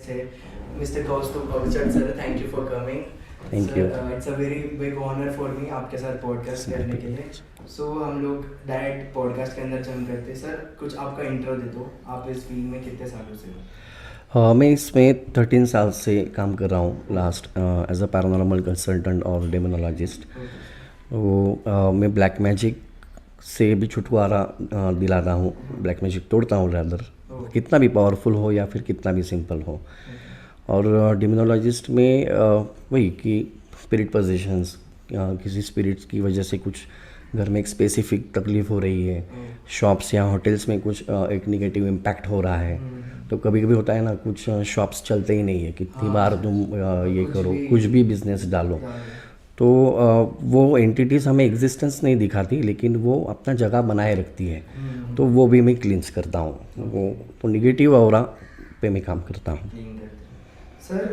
है mister Kaustubh Awachat sir, thank you for coming. Thank you. It's a very big honour for me आपके साथ podcast करने के लिए। सो हम लोग डायरेक्ट पॉडकास्ट के अंदर जम करते हैं। सर कुछ आपका इंट्रो दे दो, आप इस फील्ड में कितने सालों से हो? मैं इसमें 13 साल से काम कर रहा हूँ last, as a paranormal consultant और डेमोनोलॉजिस्ट। वो मैं ब्लैक मैजिक से भी छुटकारा दिलाता हूँ, ब्लैक मैजिक तोड़ता हूँ रैदर, कितना भी पावरफुल हो या फिर कितना भी सिंपल हो। और डेमोनोलॉजिस्ट में वही कि स्पिरिट पोजीशंस, किसी स्पिरिट्स की वजह से कुछ घर में एक स्पेसिफिक तकलीफ़ हो रही है, शॉप्स या होटल्स में कुछ एक निगेटिव इम्पैक्ट हो रहा है, तो कभी कभी होता है ना, कुछ शॉप्स चलते ही नहीं है, कितनी बार तुम ये करो, कुछ भी बिजनेस डालो, तो वो एंटिटीज़ हमें एग्जिस्टेंस नहीं दिखाती, लेकिन वो अपना जगह बनाए रखती है, तो वो भी मैं क्लींस करता हूँ। वो तो निगेटिव ऑरा पे मैं काम करता हूँ। सर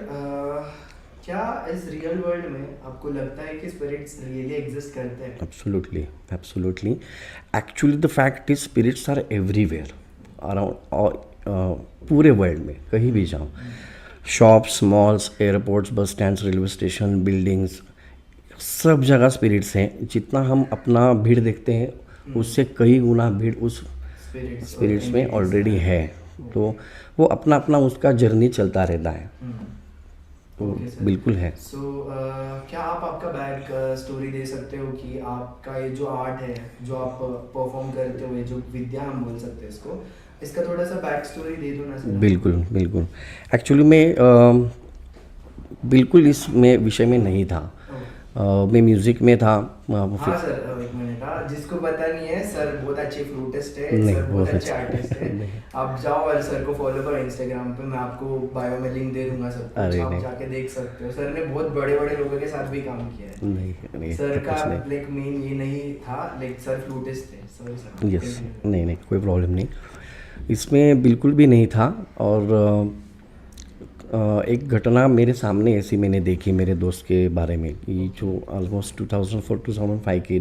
क्या इस रियल वर्ल्ड में आपको लगता है कि स्पिरिट्स रियली एग्जिस्ट करते हैं? Absolutely, absolutely. Actually the fact is spirits are everywhere around, पूरे वर्ल्ड में कहीं भी जाओ, shops, malls, airports, bus stands, railway station, buildings, सब जगह स्पिरिट्स हैं। जितना हम अपना भीड़ देखते हैं उससे कई गुना भीड़ उस स्पिरिट्स में ऑलरेडी है, तो वो अपना अपना उसका जर्नी चलता रहता है। तो बिल्कुल है। सो क्या आप आपका बैक स्टोरी दे सकते हो कि आपका ये जो आर्ट है, जो आप परफॉर्म करते हो, ये जो विद्या हम बोल सकते हैं इसको, इसका थोड़ा सा बैक स्टोरी दे दो ना सर। बिल्कुल बिल्कुल। एक्चुअली मैं बिल्कुल इस में विषय में नहीं था, मैं म्यूज़िक में था। हाँ सर, एक मिनट, जिसको पता नहीं है, सर बहुत अच्छे फ्लूटिस्ट है, नहीं, सर बहुत अच्छे अच्छा। आर्टिस्ट है। आप जाओ और सर को फॉलो करो इंस्टाग्राम पे, मैं आपको बायो में लिंक दे दूंगा, सब कुछ आप जाके देख सकते हो। सर ने बहुत बड़े बड़े लोगों के साथ भी काम किया है। नहीं, सर का लाइक मेन ये नहीं था, लाइक सर फ्लूटिस्ट थे। Sorry sir. यस, नहीं, कोई प्रॉब्लम नहीं, इसमें बिल्कुल भी नहीं था। और एक घटना मेरे सामने ऐसी मैंने देखी मेरे दोस्त के बारे में, कि जो ऑलमोस्ट 2004-2005 के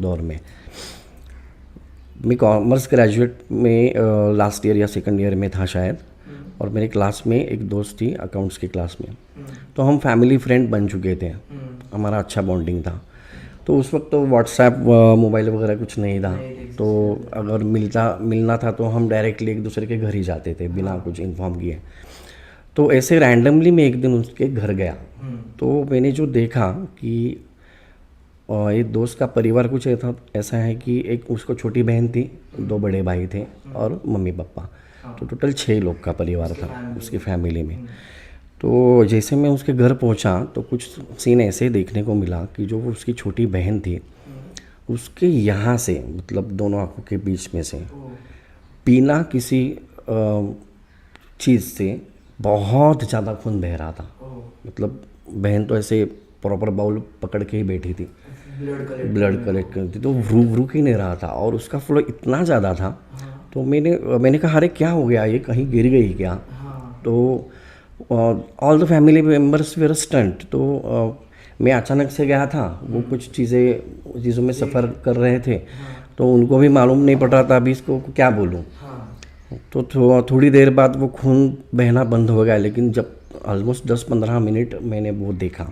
दौर में, मैं कॉमर्स ग्रेजुएट में लास्ट ईयर या सेकंड ईयर में था शायद, और मेरे क्लास में एक दोस्त थी अकाउंट्स की क्लास में, तो हम फैमिली फ्रेंड बन चुके थे, हमारा अच्छा बॉन्डिंग था। तो उस वक्त तो व्हाट्सएप, मोबाइल वगैरह कुछ नहीं था, तो अगर मिलना था तो हम डायरेक्टली एक दूसरे के घर ही जाते थे बिना कुछ इन्फॉर्म किए। तो ऐसे रैंडमली मैं एक दिन उसके घर गया, तो मैंने जो देखा कि एक दोस्त का परिवार कुछ ऐसा है कि एक उसको छोटी बहन थी, 2 बड़े भाई थे और मम्मी पापा, तो टोटल 6 लोग का परिवार था उसकी फैमिली में। तो जैसे मैं उसके घर पहुंचा तो कुछ सीन ऐसे देखने को मिला कि जो उसकी छोटी बहन थी, उसके यहाँ से, मतलब दोनों आँखों के बीच में से, बिना किसी चीज़ से बहुत ज़्यादा खून बह रहा था। मतलब बहन तो ऐसे प्रॉपर बाउल पकड़ के ही बैठी थी, ब्लड कलेक्ट करती, तो रुक ही नहीं रहा था, और उसका फ्लो इतना ज़्यादा था। तो मैंने कहा, अरे क्या हो गया, ये कहीं गिर गई क्या? तो all the family members were stunt. तो मैं अचानक से गया था, वो कुछ चीज़ों में सफ़र कर रहे थे, तो उनको भी मालूम नहीं पड़ रहा था अभी इसको क्या बोलूँ। तो थोड़ी देर बाद वो खून बहना बंद हो गया, लेकिन जब ऑलमोस्ट 10-15 मिनट मैंने वो देखा,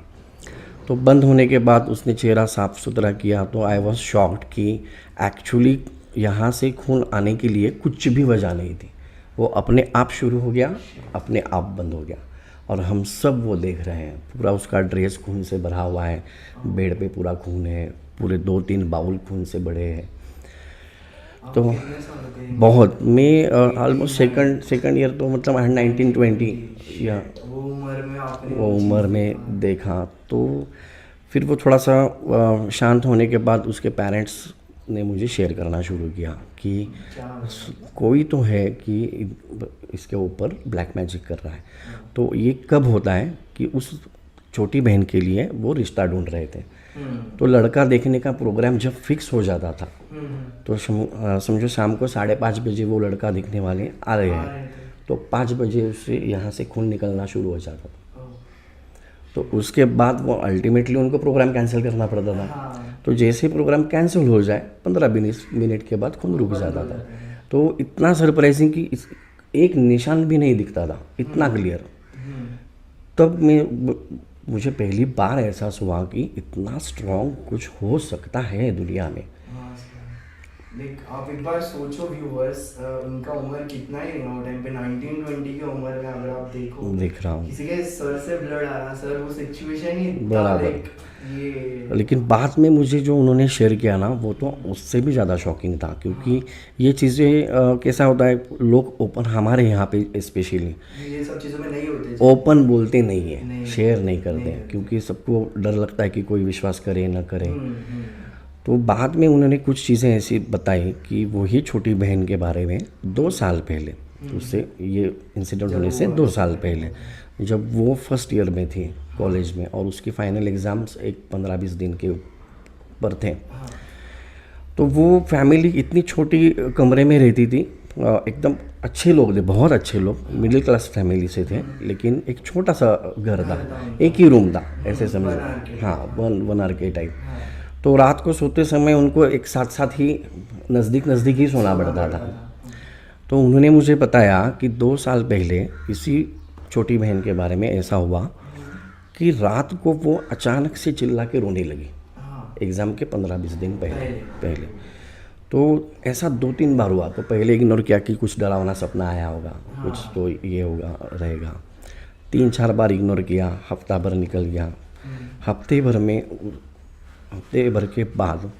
तो बंद होने के बाद उसने चेहरा साफ सुथरा किया, तो आई वॉज शॉक्ड कि एक्चुअली यहाँ से खून आने के लिए कुछ भी वजह नहीं थी, वो अपने आप शुरू हो गया, अपने आप बंद हो गया, और हम सब वो देख रहे हैं। पूरा उसका ड्रेस खून से भरा हुआ है, बेड पे पूरा खून है, पूरे 2-3 बाउल खून से बड़े हैं। तो बहुत, मैं ऑलमोस्ट सेकंड ईयर, तो मतलब 19-20 या वो उम्र में देखा। तो फिर वो थोड़ा सा शांत होने के बाद उसके पेरेंट्स ने मुझे शेयर करना शुरू किया कि कोई तो है कि इसके ऊपर ब्लैक मैजिक कर रहा है। तो ये कब होता है कि उस छोटी बहन के लिए वो रिश्ता ढूंढ रहे थे, तो लड़का देखने का प्रोग्राम जब फिक्स हो जाता था, तो समझो शाम को 5:30 बजे वो लड़का दिखने वाले आ रहे हैं, तो 5 बजे उससे यहाँ से खून निकलना शुरू हो जाता था। तो उसके बाद वो अल्टीमेटली उनको प्रोग्राम कैंसिल करना पड़ता था। तो जैसे प्रोग्राम कैंसिल हो जाए 15-20 मिनट के बाद खून रुक जाता था। तो इतना सरप्राइजिंग कि एक निशान भी नहीं दिखता था, इतना क्लियर। तब मुझे पहली बार एहसास हुआ कि इतना स्ट्रांग कुछ हो सकता है दुनिया में। हाँ लाइक आप एक बार सोचो व्यूअर्स, उनका उम्र कितना ही नहीं, टाइम पे 19-20 की उम्र में अगर आप देखो, देख रहा हूँ किसी के सर से ब्लड आ रहा, सर वो सिचुएशन ही इतना बराबर। लाइक ये। लेकिन बाद में मुझे जो उन्होंने शेयर किया ना, वो तो उससे भी ज़्यादा शॉकिंग था, क्योंकि ये चीज़ें कैसा होता है, लोग ओपन, हमारे यहाँ पे स्पेशली ये सब चीज़ों में नहीं होते, ओपन बोलते नहीं है, नहीं, शेयर नहीं करते नहीं हैं, करते। क्योंकि सबको डर लगता है कि कोई विश्वास करे ना करे। तो बाद में उन्होंने कुछ चीज़ें ऐसी बताई कि वही छोटी बहन के बारे में 2 साल पहले, उससे ये इंसिडेंट होने से 2 साल पहले, जब वो फर्स्ट ईयर में थी कॉलेज में, और उसकी फाइनल एग्ज़ाम्स एक 15-20 दिन के ऊपर थे। तो वो फैमिली इतनी छोटी कमरे में रहती थी, एकदम अच्छे लोग थे, बहुत अच्छे लोग, मिडिल क्लास फैमिली से थे, लेकिन एक छोटा सा घर था, एक ही रूम था, ऐसे समझो। हाँ, वन आर के टाइप। तो रात को सोते समय उनको एक साथ साथ ही नज़दीक ही सोना पड़ता था। तो उन्होंने मुझे बताया कि 2 साल पहले इसी छोटी बहन के बारे में ऐसा हुआ कि रात को वो अचानक से चिल्ला के रोने लगी, एग्ज़ाम के 15-20 दिन पहले। तो ऐसा 2-3 बार हुआ। तो पहले इग्नोर किया कि कुछ डरावना सपना आया होगा, कुछ तो ये होगा रहेगा। 3-4 बार इग्नोर किया, हफ्ता भर निकल गया। हफ्ते भर के बाद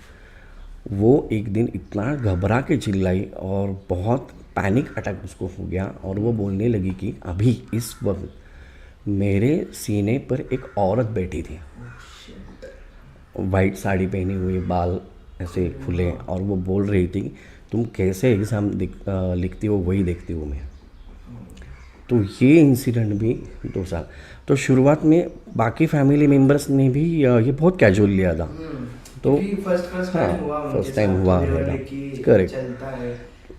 वो एक दिन इतना घबरा के चिल्लाई और बहुत पैनिक अटैक उसको हो गया, और वो बोलने लगी कि अभी इस वक्त मेरे सीने पर एक औरत बैठी थी, वाइट साड़ी पहनी हुई, बाल ऐसे खुले, और वो बोल रही थी तुम कैसे एग्ज़ाम लिखती हो वही देखती हूँ मैं। तो ये इंसिडेंट भी 2 साल। तो शुरुआत में बाकी फैमिली मेम्बर्स ने भी ये बहुत कैजुअल लिया था। तो फर्स्ट हाँ, टाइम हुआ, फर्स्ट टाइम हुआ रहेगा, करेक्ट, चलता है,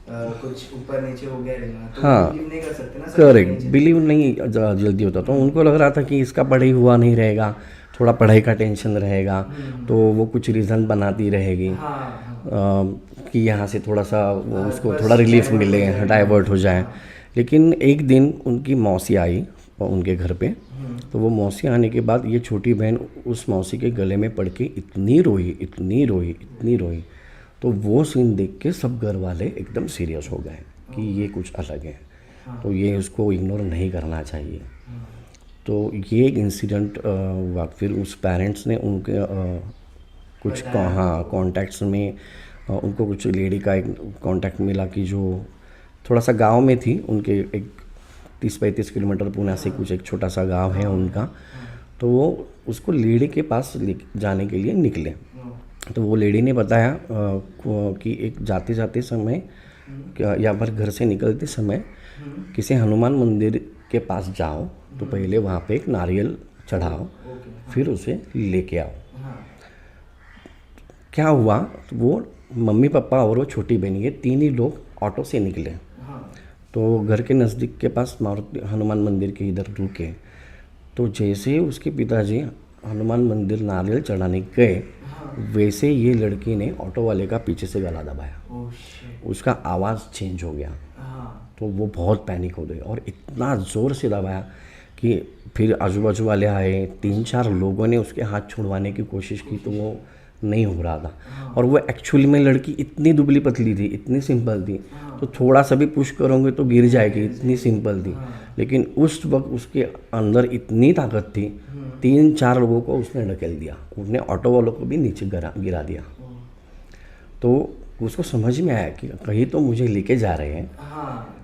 कुछ ऊपर नीचे हो गया रहेगा, तो हाँ, बिलीव नहीं कर सकते ना, करेक्ट, बिलीव नहीं जल्दी होता। तो उनको लग रहा था कि इसका पढ़ाई हुआ नहीं रहेगा, थोड़ा पढ़ाई का टेंशन रहेगा, तो वो कुछ रीज़न बनाती रहेगी कि यहाँ से थोड़ा सा वो उसको थोड़ा रिलीफ मिले, डाइवर्ट हो जाए। लेकिन एक दिन उनकी मौसी आई उनके घर पे, तो वो मौसी आने के बाद ये छोटी बहन उस मौसी के गले में पड़ के इतनी रोई, तो वो सीन देख के सब घर वाले एकदम सीरियस हो गए कि ये कुछ अलग है, तो ये उसको इग्नोर नहीं करना चाहिए। तो ये एक इंसिडेंट हुआ। फिर उस पेरेंट्स ने उनके कुछ कॉन्टैक्ट्स में उनको कुछ लेडी का एक कॉन्टैक्ट मिला कि जो थोड़ा सा गांव में थी, उनके एक 30-35 किलोमीटर पुणे से कुछ एक छोटा सा गांव है उनका। तो वो उसको लेडी के पास जाने के लिए निकले। तो वो लेडी ने बताया कि एक जाते समय या फिर घर से निकलते समय किसी हनुमान मंदिर के पास जाओ, तो पहले वहाँ पे एक नारियल चढ़ाओ, फिर उसे लेके आओ। क्या हुआ, तो वो मम्मी पापा और वो छोटी बहन, ये 3 ही लोग ऑटो से निकले। तो घर के नज़दीक के पास हनुमान मंदिर के इधर रुके। तो जैसे ही उसके पिताजी हनुमान मंदिर नारियल चढ़ाने गए, वैसे ये लड़की ने ऑटो वाले का पीछे से गला दबाया, उसका आवाज़ चेंज हो गया। तो वो बहुत पैनिक हो गए और इतना ज़ोर से दबाया कि फिर आजू बाजू वाले आए, 3-4 लोगों ने उसके हाथ छुड़वाने की कोशिश की, तो वो नहीं हो रहा था। और वो एक्चुअली में लड़की इतनी दुबली पतली थी, इतनी सिंपल थी, तो थोड़ा सा भी पुश करोगे तो गिर जाएगी, इतनी सिंपल थी। लेकिन उस वक्त उसके अंदर इतनी ताकत थी, 3-4 लोगों को उसने ढकेल दिया, उसने ऑटो वालों को भी नीचे गिरा दिया। तो उसको समझ में आया कि कहीं तो मुझे लेके जा रहे हैं,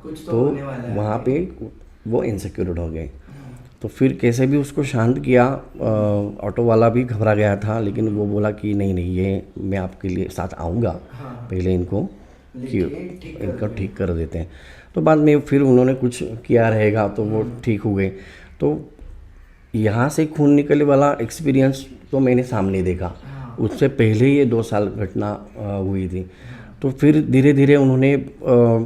कुछ तो होने वाला है। वहाँ पे वो इनसिक्योर हो गए। तो फिर कैसे भी उसको शांत किया। ऑटो वाला भी घबरा गया था, लेकिन वो बोला कि नहीं ये मैं आपके लिए साथ आऊँगा, पहले इनको ठीक कर देते हैं। तो बाद में फिर उन्होंने कुछ किया रहेगा, तो वो ठीक हो गए। तो यहाँ से खून निकलने वाला एक्सपीरियंस तो मैंने सामने देखा, उससे पहले ये 2 साल घटना हुई थी। तो फिर धीरे धीरे उन्होंने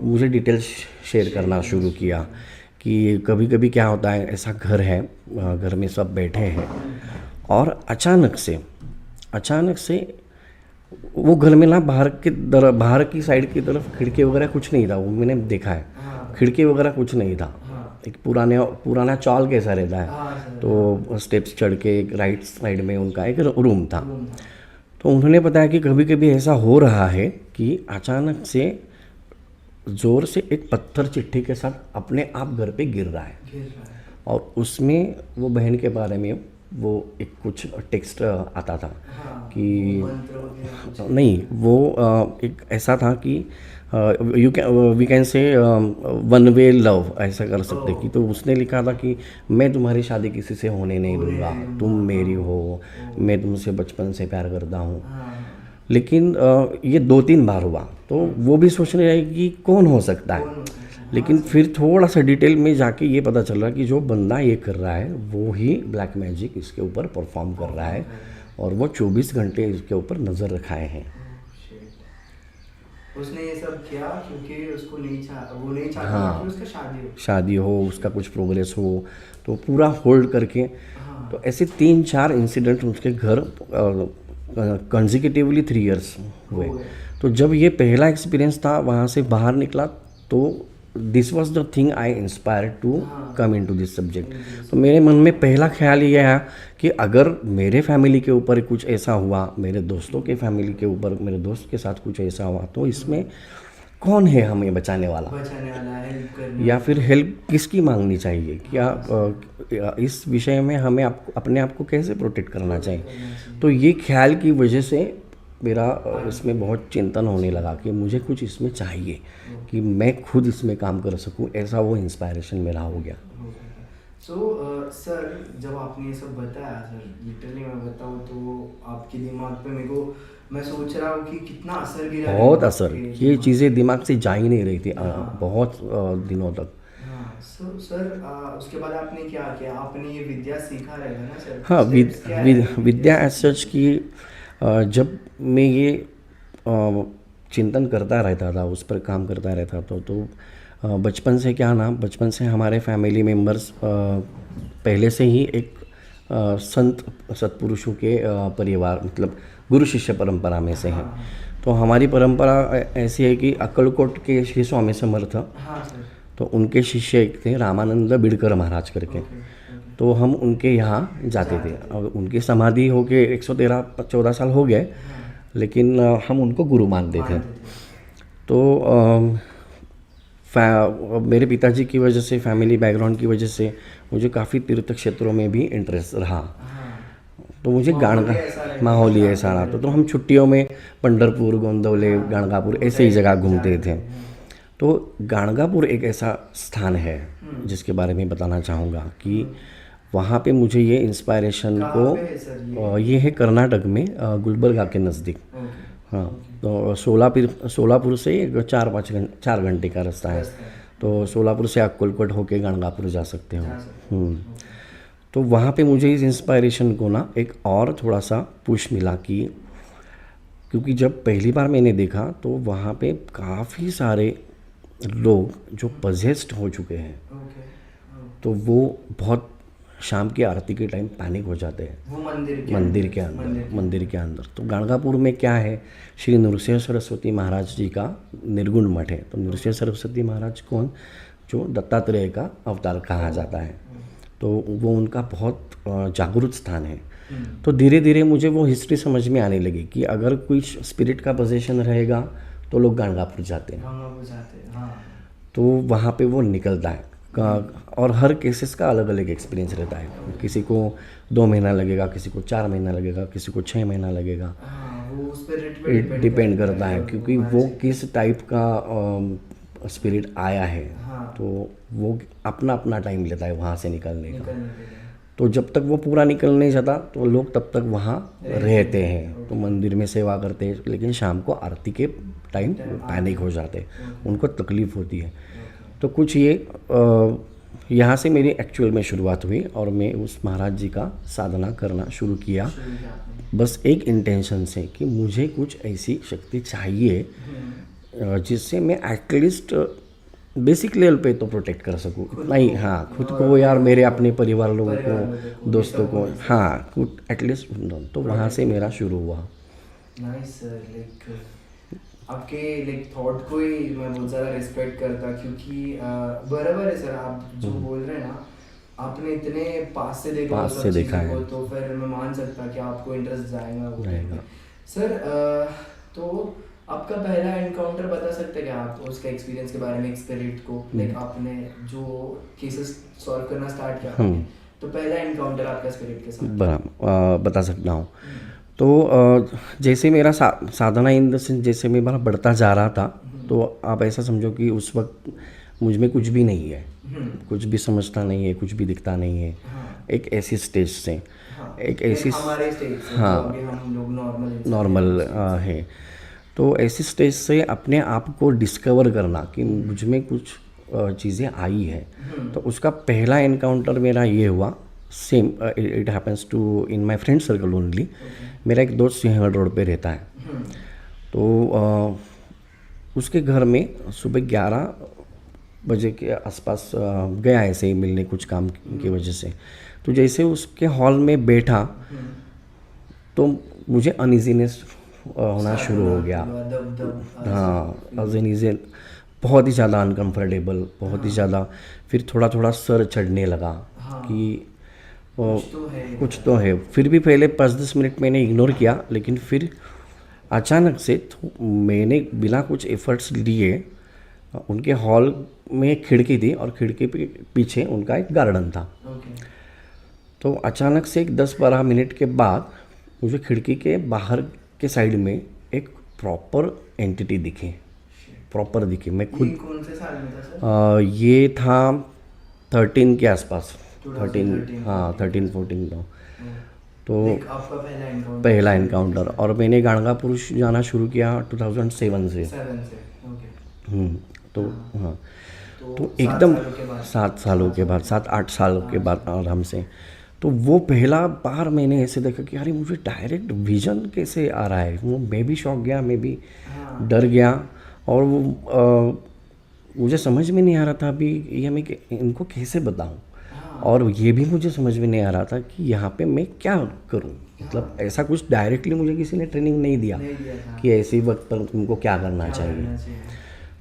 मुझे डिटेल्स शेयर करना शुरू किया कि कभी कभी क्या होता है, ऐसा घर है, घर में सब बैठे हैं और अचानक से वो घर में ना बाहर की साइड की तरफ खिड़की वगैरह कुछ नहीं था, वो मैंने देखा है। खिड़की वगैरह कुछ नहीं था। एक पुराना चॉल कैसा रहता है, तो स्टेप्स चढ़ के एक राइट साइड में उनका एक रूम था। तो उन्होंने बताया कि कभी कभी ऐसा हो रहा है कि अचानक से ज़ोर से एक पत्थर चिट्ठी के साथ अपने आप घर पे गिर रहा है, और उसमें वो बहन के बारे में वो एक कुछ टेक्स्ट आता था कि नहीं, वो एक ऐसा था कि we can say one way love, ऐसा कर सकते कि। तो उसने लिखा था कि मैं तुम्हारी शादी किसी से होने नहीं दूंगा, तुम मेरी हो, मैं तुमसे बचपन से प्यार करता हूँ। लेकिन ये 2-3 बार हुआ, तो वो भी सोचने लगे कि कौन हो सकता है। लेकिन फिर थोड़ा सा डिटेल में जाके ये पता चल रहा है कि जो बंदा ये कर रहा है वो ही ब्लैक मैजिक इसके ऊपर परफॉर्म कर रहा है, और वो 24 घंटे इसके ऊपर नज़र रखाए हैं। उसने ये सब किया क्योंकि उसको वो नहीं चाहता कि उसका शादी हो, उसका कुछ प्रोग्रेस हो, तो पूरा होल्ड करके। तो ऐसे 3-4 इंसिडेंट उसके घर कंसेक्यूटिवली 3 इयर्स हुए। तो जब ये पहला एक्सपीरियंस था, वहाँ से बाहर निकला, तो this was the thing I inspire to come in to this subject. तो मेरे मन में पहला ख्याल ये है कि अगर मेरे फैमिली के ऊपर कुछ ऐसा हुआ, मेरे दोस्तों के फैमिली के ऊपर, मेरे दोस्त के साथ कुछ ऐसा हुआ, तो इसमें कौन है हमें बचाने वाला हेल्प करने, या फिर हेल्प किसकी मांगनी चाहिए, क्या इस विषय में हमें अपने आप को कैसे प्रोटेक्ट करना चाहिए। तो ये ख्याल की वजह से मेरा इसमें बहुत चिंतन होने लगा कि मुझे कुछ इसमें चाहिए कि मैं खुद इसमें काम कर सकूं, ऐसा वो इंस्पायरेशन मेरा हो गया। सर जब आपने ये सब बताया, सर लिटरली मैं बताऊँ तो आपके दिमाग पे मैं सोच रहा हूँ कि कितना असर गिरा, बहुत असर, ये चीज़ें दिमाग से जा ही नहीं रही थी बहुत दिनों तक। सर उसके बाद आपने क्या किया? आपने ये विद्या सीखा रहेगा ना सर? हाँ, विद्या एज सच की जब मैं ये चिंतन करता रहता था, उस पर काम करता रहता था, तो बचपन से क्या ना, बचपन से हमारे फैमिली मेम्बर्स पहले से ही एक संत सत्पुरुषों के परिवार, मतलब गुरु शिष्य परंपरा में से हैं। तो हमारी परंपरा ऐसी है कि अक्कलकोट के श्री स्वामी समर्थ, तो उनके शिष्य एक थे रामानंद बिडकर महाराज करके। तो हम उनके यहाँ जाते थे, और उनकी समाधि हो के 113-14 साल हो गए, लेकिन हम उनको गुरु मानते थे। तो मेरे पिताजी की वजह से, फैमिली बैकग्राउंड की वजह से मुझे काफ़ी तीर्थ क्षेत्रों में भी इंटरेस्ट रहा। तो मुझे माहौल ही ऐसा रहा। तो हम छुट्टियों में पंढरपुर, गोंदवले, गाणगापुर ऐसे ही जगह घूमते थे। तो गाणगापुर एक ऐसा स्थान है जिसके बारे में बताना चाहूँगा कि वहाँ पे मुझे ये इंस्पायरेशन को, ये है कर्नाटक में, गुलबर्गा के नज़दीक। हाँ, तो सोलापुर से 4 घंटे का रास्ता है। तो सोलापुर से अक्कलकोट होके गाणगापुर जा सकते हो। तो वहाँ पे मुझे इस इंस्पायरेशन को ना एक और थोड़ा सा पुश मिला कि, क्योंकि जब पहली बार मैंने देखा तो वहाँ पे काफ़ी सारे लोग जो पजेस्ड हो चुके हैं, तो वो बहुत शाम की आरती के टाइम पैनिक हो जाते हैं वो मंदिर के अंदर। तो गाणगापुर में क्या है, श्री नृसिंह सरस्वती महाराज जी का निर्गुण मठ है। तो नृसिंह सरस्वती महाराज कौन, जो दत्तात्रेय का अवतार कहा जाता है। तो वो उनका बहुत जागरूक स्थान है। तो धीरे धीरे मुझे वो हिस्ट्री समझ में आने लगी कि अगर कोई स्पिरिट का पोजीशन रहेगा तो लोग गाणगापुर जाते हैं। तो वहाँ पे वो निकलता है। और हर केसेस का अलग अलग एक्सपीरियंस रहता है। किसी को 2 महीना लगेगा, किसी को 4 महीना लगेगा, किसी को 6 महीना लगेगा। वो उस पर डिपेंड करता है क्योंकि वो किस टाइप का स्पिरिट आया है। तो वो अपना अपना टाइम लेता है वहाँ से निकलने का। तो जब तक वो पूरा निकल नहीं जाता तो लोग तब तक वहाँ रहते हैं, तो मंदिर में सेवा करते हैं। लेकिन शाम को आरती के टाइम पैनिक हो जाते हैं, उनको तकलीफ़ होती है। तो कुछ ये यहाँ से मेरी एक्चुअल में शुरुआत हुई और मैं उस महाराज जी का साधना करना शुरू किया, बस एक इंटेंशन से कि मुझे कुछ ऐसी शक्ति चाहिए जिससे मैं एटलीस्ट बेसिक लेवल पे तो प्रोटेक्ट कर सकूँ इतना ही। हाँ, खुद को यार, मेरे अपने परिवार लोगों को, दोस्तों को, हाँ, कुछ एटलीस्ट। तो वहाँ से मेरा शुरू हुआ। Nice sir. लाइक आपके लाइक थॉट को ही मैं बहुत ज़्यादा रिस्पेक्ट करता, क्योंकि बराबर है सर, आप जो बोल रहे हैं ना, आपने इतने पास से देखा वो पास सब से देखा चीज़ों है को, तो फिर मैं मान सकता कि आपको इंटरेस्ट जाएगा वो टाइम पे। रहेगा। सर तो आपका पहला एनकाउंटर बता सकते हैं क्या आप उसके एक्सपीरियंस के बारे में, स्पिरिट को, लाइक आपने जो केसेस सॉल्व करना स्टार्ट किया आपने, तो पहला एनकाउंटर आपका स्पिरिट के साथ क्या? बता सकता हूँ। तो जैसे मेरा साधना इन द सेंस जैसे मैं मेरा बढ़ता जा रहा था, तो आप ऐसा समझो कि उस वक्त मुझ में कुछ भी नहीं है, कुछ भी समझता नहीं है, कुछ भी दिखता नहीं है। हाँ एक ऐसी स्टेज से, हाँ, एक लाइक ऐसी हमारे स्टेज से जो हाँ अभी हम लोग नॉर्मल इंसान हैं नॉर्मल उस स्टेज से। है। तो ऐसी स्टेज से अपने आप को डिस्कवर करना कि मुझ में कुछ चीज़ें आई है, तो उसका पहला एनकाउंटर मेरा ये हुआ। Same it happens to in my friend circle only. मेरा एक दोस्त सिंहगढ़ रोड पे रहता है, तो उसके घर में सुबह 11 बजे के आसपास गया ऐसे ही मिलने कुछ काम की वजह से। तो जैसे उसके हॉल में बैठा, तो मुझे अनइजीनेस होना स्टार्ट शुरू होना हो गया। दब दब ऐसा हाँ, feel। अनइजी, बहुत ही ज़्यादा अनकंफर्टेबल, बहुत ही हाँ ज़्यादा। फिर थोड़ा थोड़ा सर चढ़ने लगा हाँ, कि कुछ तो है कुछ इधर। तो है। फिर भी पहले 5-10 मिनट मैंने इग्नोर किया, लेकिन फिर अचानक से मैंने बिना कुछ एफर्ट्स लिए, उनके हॉल में एक खिड़की थी और खिड़की पे पीछे उनका एक गार्डन था। ओके तो अचानक से एक 10-12 मिनट के बाद मुझे खिड़की के बाहर के साइड में एक प्रॉपर एंटिटी दिखी, प्रॉपर दिखी। मैं ये खुद कौन से साल में था सर? ये था 13 के आसपास, 13, 2013 हाँ 13 14 था। तो लाइक आपका पहला एनकाउंटर पहला एनकाउंटर, और मैंने गाणगापुर जाना शुरू किया 2007 से। 7 से। ओके तो हाँ, हाँ, तो तो 7 एकदम सालों के बाद, 7 सालों के बाद, 7-8 साल के बाद आराम से। तो वो पहला बार मैंने ऐसे देखा कि अरे मुझे डायरेक्ट विजन कैसे आ रहा है। वो मैं भी शौक गया, मैं भी हाँ डर गया। और वो मुझे समझ में नहीं आ रहा था अभी ये मैं इनको कैसे बताऊं, हाँ और ये भी मुझे समझ में नहीं आ रहा था कि यहाँ पे मैं क्या करूं। मतलब ऐसा कुछ डायरेक्टली मुझे किसी ने ट्रेनिंग नहीं दिया नहीं दिया था कि ऐसे वक्त पर तुमको क्या करना क्या चाहिए। करना चाहिए।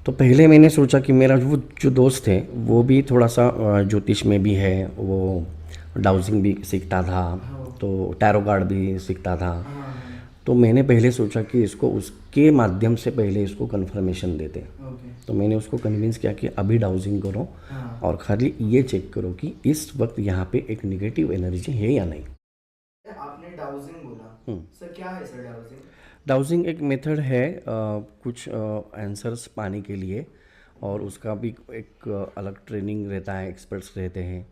तो पहले मैंने सोचा कि मेरा जो दोस्त है वो भी थोड़ा सा ज्योतिष में भी है, वो डाउजिंग भी सीखता था, तो टैरो कार्ड भी सीखता था। हाँ तो मैंने पहले सोचा कि इसको उसके माध्यम से पहले इसको कन्फर्मेशन देते। ओके तो मैंने उसको कन्विंस किया कि अभी डाउजिंग करो हाँ। और खाली ये चेक करो कि इस वक्त यहाँ पे एक नेगेटिव एनर्जी है या नहीं। आपने डाउजिंग बोला सर, क्या है सर डाउजिंग? डाउजिंग एक मेथड है कुछ आंसर्स पाने के लिए, और उसका भी एक अलग ट्रेनिंग रहता है, एक्सपर्ट्स रहते हैं।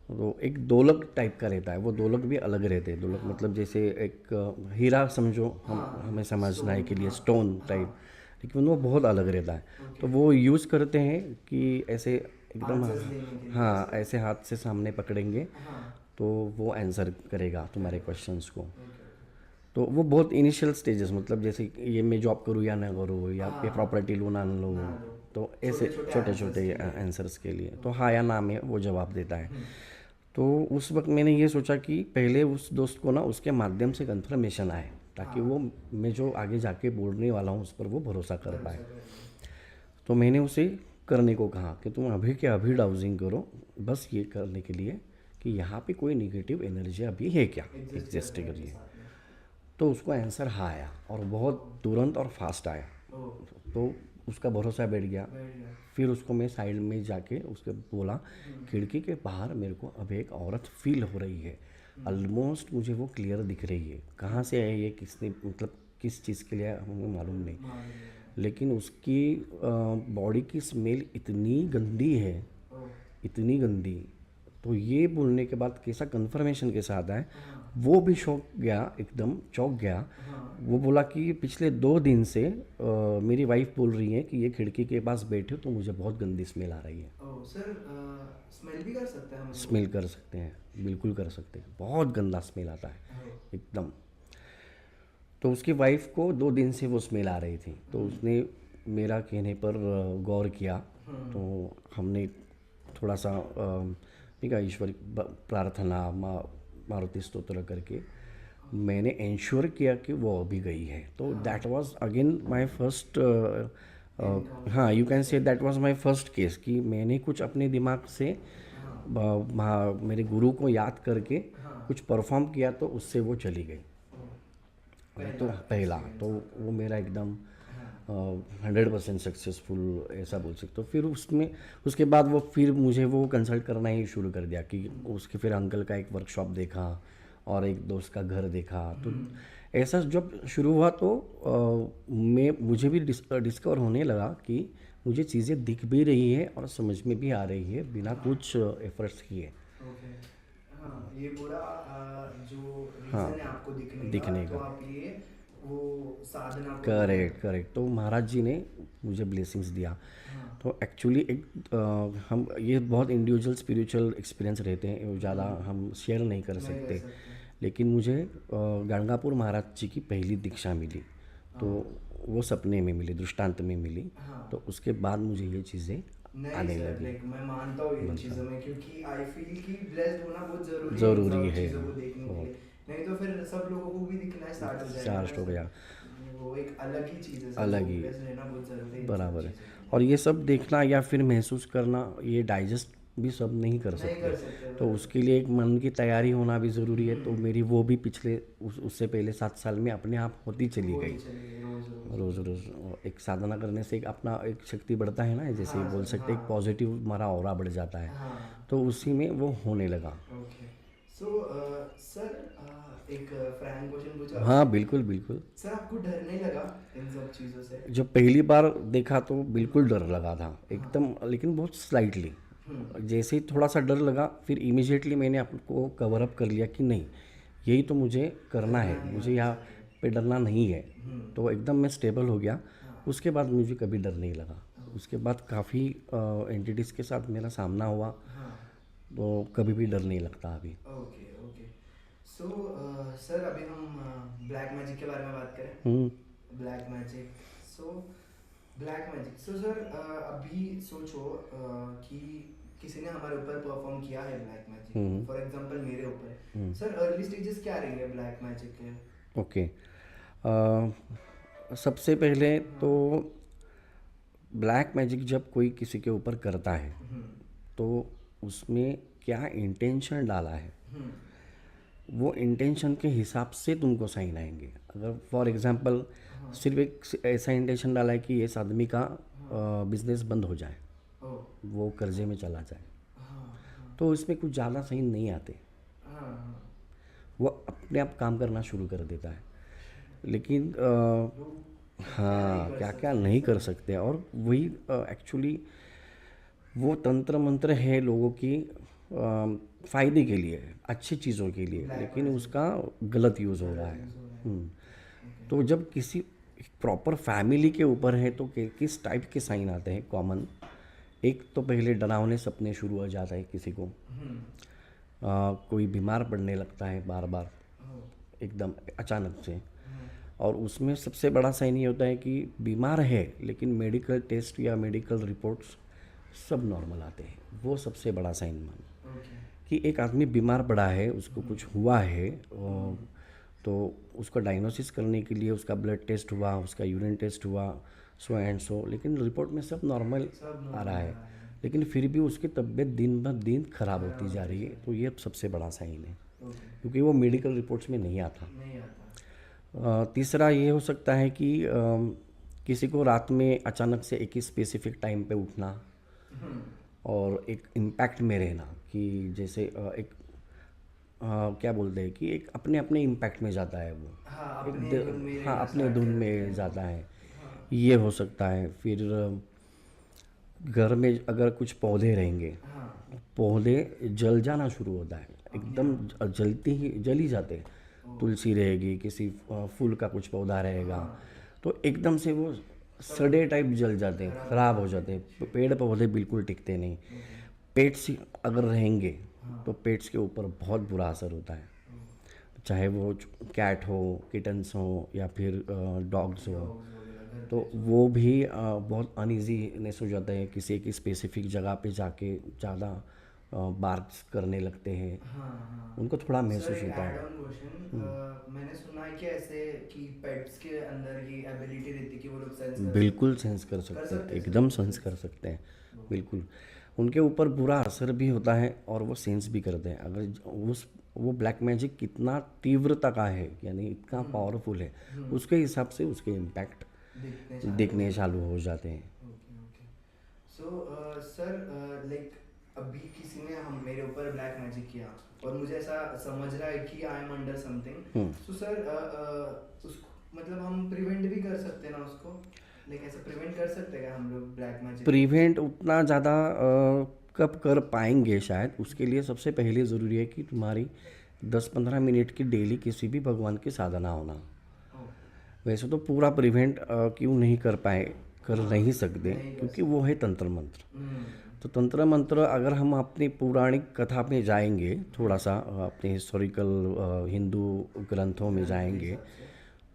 तो एक दोलक टाइप का रहता है, वो दोलक भी अलग रहते हैं। दोलक मतलब जैसे एक हीरा समझो, हमें समझना है के लिए स्टोन टाइप, लेकिन वो बहुत अलग रहता है। तो वो यूज़ करते हैं कि ऐसे एकदम, आंसर्स देने के लिए हाँ ऐसे हाथ से सामने पकड़ेंगे, हाँ तो वो आंसर करेगा तुम्हारे क्वेश्चंस को। ओके ओके तो वो बहुत इनिशियल स्टेजेस, मतलब जैसे ये मैं जॉब करूँ या ना करूँ, या ये प्रॉपर्टी लूँ ना लूँ, तो ऐसे छोटे छोटे आंसर्स के लिए तो हाँ या ना में वो जवाब देता है। तो उस वक्त मैंने ये सोचा कि पहले उस दोस्त को ना उसके माध्यम से कंफर्मेशन आए, ताकि वो मैं जो आगे जाके बोलने वाला हूँ उस पर वो भरोसा कर पाए। तो मैंने उसे करने को कहा कि तुम अभी के अभी डाउजिंग करो, बस ये करने के लिए कि यहाँ पे कोई निगेटिव एनर्जी अभी है क्या, एग्जिस्ट कर रही है। तो उसको आंसर हाँ आया, और बहुत तुरंत और फास्ट आया। तो उसका भरोसा बैठ गया। फिर उसको मैं साइड में जाके उसके बोला, खिड़की के बाहर मेरे को अब एक औरत फील हो रही है, ऑलमोस्ट मुझे वो क्लियर दिख रही है। कहाँ से है ये, किसने, मतलब किस चीज़ के लिए हमें मालूम नहीं, लेकिन उसकी बॉडी की स्मेल इतनी गंदी है, इतनी गंदी। तो ये बोलने के बाद कैसा कंफर्मेशन के साथ आए, वो भी शौक गया, एकदम चौंक गया। वो बोला कि पिछले 2 दिन से मेरी वाइफ बोल रही है कि ये खिड़की के पास बैठे हो तो मुझे बहुत गंदी स्मेल आ रही है। सर स्मेल भी कर सकते हैं हम? स्मेल कर सकते हैं, बिल्कुल कर सकते हैं, बहुत गंदा स्मेल आता है एकदम। तो उसकी वाइफ को 2 दिन से वो स्मेल आ रही थी, तो उसने मेरा कहने पर गौर किया। तो हमने थोड़ा सा ठीक है ईश्वर प्रार्थना मारुति स्तोत्र करके मैंने इंश्योर किया कि वो अभी गई है। तो that was again my first, हाँ you can say that was my first case कि मैंने कुछ अपने दिमाग से मेरे गुरु को याद करके कुछ परफॉर्म किया तो उससे वो चली गई। तो पहला तो वो मेरा एकदम 100% सक्सेसफुल ऐसा बोल सकते हो। फिर उसमें उसके बाद वो फिर मुझे वो कंसल्ट करना ही शुरू कर दिया कि उसके फिर अंकल का एक वर्कशॉप देखा और एक दोस्त का घर देखा। तो ऐसा जब शुरू हुआ तो मुझे भी डिस्कवर होने लगा कि मुझे चीज़ें दिख भी रही है और समझ में भी आ रही है बिना कुछ एफर्ट्स किए। हाँ, ये पूरा जो हाँ, रीजन है आपको दिखने तो का। आप ये वो साधना को करेक्ट करेक्ट। तो महाराज जी ने मुझे ब्लेसिंग्स दिया। तो एक्चुअली एक हम ये बहुत इंडिविजुअल स्पिरिचुअल एक्सपीरियंस रहते हैं, वो ज़्यादा हम शेयर नहीं कर सकते। लेकिन मुझे गणगापुर महाराज जी की पहली दीक्षा मिली, तो वो सपने में मिली, दृष्टांत में मिली। तो उसके बाद मुझे ये चीज़ें आने लगी। लाइक मैं मानता हूँ इन चीज़ों में, क्योंकि आई फील कि ब्लेस्ड होना बहुत ज़रूरी है ज़रूरी सब है चीज़ों को देखने के लिए। नहीं तो फिर सब लोगों को भी दिखना स्टार्ट हो जाएगा, स्टार्ट हो गया, वो एक अलग ही चीज़ है। अलग ही, ब्लेस्ड रहना बहुत ज़रूरी है इन सब बराबर है। चीज़ों के लिए। और ये सब देखना या फिर महसूस करना, ये डाइजेस्ट भी सब नहीं कर सकते। तो उसके लिए एक मन की तैयारी होना भी ज़रूरी है। तो मेरी वो भी पिछले उससे पहले 7 साल में अपने आप होती चली गई। रोज़ रोज़ एक साधना करने से एक अपना एक शक्ति बढ़ता है ना, जैसे बोल सकते एक पॉजिटिव हमारा ऑरा बढ़ जाता है। तो उसी में वो होने लगा। सो सर एक फ्रैंक क्वेश्चन पूछा। हाँ बिल्कुल बिल्कुल। सर आपको डर नहीं लगा इन सब चीज़ों से? जब पहली बार देखा तो बिल्कुल डर लगा था एकदम, लेकिन बहुत स्लाइटली। जैसे ही थोड़ा सा डर लगा फिर इमीडिएटली मैंने आपको कवर अप कर लिया कि नहीं, यही तो मुझे करना है, मुझे यहाँ पे डरना नहीं है। तो एकदम मैं स्टेबल हो गया। उसके बाद मुझे कभी डर नहीं लगा। उसके बाद काफ़ी एंटिटीज़ के साथ मेरा सामना हुआ, तो कभी भी डर नहीं लगता अभी। Okay okay. सो सर अभी हम ब्लैक मैजिक के बारे में बात करें। Black magic. सो सर अभी सोचो कि किसी ने हमारे ऊपर परफॉर्म किया है ब्लैक मैजिक, फॉर एग्जांपल मेरे ऊपर। सर अर्ली स्टेजेस क्या रहेंगे ब्लैक मैजिक के? ओके, सबसे पहले तो ब्लैक मैजिक जब कोई किसी के ऊपर करता है तो उसमें क्या इंटेंशन डाला है, वो इंटेंशन के हिसाब से तुमको साइन आएंगे। अगर फॉर एग्जांपल सिर्फ एक ऐसा इंटेंशन डाला है कि इस आदमी का बिजनेस बंद हो जाए, वो कर्जे में चला जाए, तो इसमें कुछ ज़्यादा साइन नहीं आते, वो अपने आप काम करना शुरू कर देता है। लेकिन हाँ, क्या क्या नहीं कर सकते। और वही एक्चुअली वो तंत्र मंत्र है लोगों की फ़ायदे के लिए, अच्छी चीज़ों के लिए, लेकिन उसका गलत यूज़ हो रहा है। तो जब किसी प्रॉपर फैमिली के ऊपर है तो किस टाइप के साइन आते हैं कॉमन? एक तो पहले डरावने सपने शुरू हो जाता है किसी को, कोई बीमार पड़ने लगता है बार बार एकदम अचानक से। और उसमें सबसे बड़ा साइन ये होता है कि बीमार है लेकिन मेडिकल टेस्ट या मेडिकल रिपोर्ट्स सब नॉर्मल आते हैं। वो सबसे बड़ा साइन मानो कि एक आदमी बीमार पड़ा है, उसको कुछ हुआ है, तो उसको डायग्नोसिस करने के लिए उसका ब्लड टेस्ट हुआ, उसका यूरिन टेस्ट हुआ, सो एंड सो, लेकिन रिपोर्ट में सब नॉर्मल आ रहा है, लेकिन फिर भी उसकी तबीयत दिन ब दिन खराब होती जा रही है। तो ये सबसे बड़ा साइन है, क्योंकि वो मेडिकल रिपोर्ट्स में नहीं आता। तीसरा ये हो सकता है कि किसी को रात में अचानक से एक ही स्पेसिफिक टाइम पे उठना और एक इम्पैक्ट में रहना, कि जैसे एक क्या बोलते हैं कि एक अपने अपने इम्पैक्ट में जाता है वो, अपने धुन में जाता है, ये हो सकता है। फिर घर में अगर कुछ पौधे रहेंगे, पौधे जल जाना शुरू होता है, एकदम जल ही जाते हैं। तुलसी रहेगी, किसी फूल का कुछ पौधा रहेगा, तो एकदम से वो सड़े टाइप जल जाते हैं, ख़राब हो जाते हैं। पेड़ पौधे बिल्कुल टिकते नहीं। पेट्स अगर रहेंगे तो पेट्स के ऊपर बहुत बुरा असर होता है, चाहे वो कैट हो, किटन्स हो या फिर डॉग्स हो, तो वो भी बहुत अनईजीनेस हो जाता है किसी एक स्पेसिफिक जगह पे जाके ज़्यादा बार्क्स करने लगते हैं, हाँ। उनको थोड़ा महसूस सर, होता है। एड ऑन क्वेश्चन, मैंने सुना है कि ऐसे कि पेट्स के अंदर ये एबिलिटी रहती है कि वो लोग सेंस कर बिल्कुल सकते हैं। सेंस कर सकते हैं, सकते हैं एकदम सर। सेंस कर सकते हैं, बिल्कुल। उनके ऊपर बुरा असर भी होता है और वो सेंस भी करते हैं। अगर वो ब्लैक मैजिक कितना तीव्रता का है, यानी इतना पावरफुल है, उसके हिसाब से उसके इम्पैक्ट दिखने चालू हो जाते हैं। Okay okay. So sir, like अभी किसी ने हम मेरे ऊपर ब्लैक मैजिक किया और मुझे ऐसा समझ रहा है कि I am under something, so sir उसको मतलब हम प्रिवेंट भी कर सकते हैं ना उसको, लाइक ऐसा प्रिवेंट कर सकते हैं क्या हम लोग ब्लैक मैजिक? प्रिवेंट उतना ज़्यादा कब कर पाएंगे शायद, उसके लिए सबसे पहले ज़रूरी है कि तुम्हारी 10-15 मिनट की डेली किसी भी भगवान की साधना होना। वैसे तो पूरा प्रिवेंट क्यों नहीं कर नहीं सकते, क्योंकि वो है तंत्र मंत्र। तो तंत्र मंत्र अगर हम अपनी पौराणिक कथा में जाएंगे, थोड़ा सा अपने हिस्टोरिकल हिंदू ग्रंथों में जाएंगे,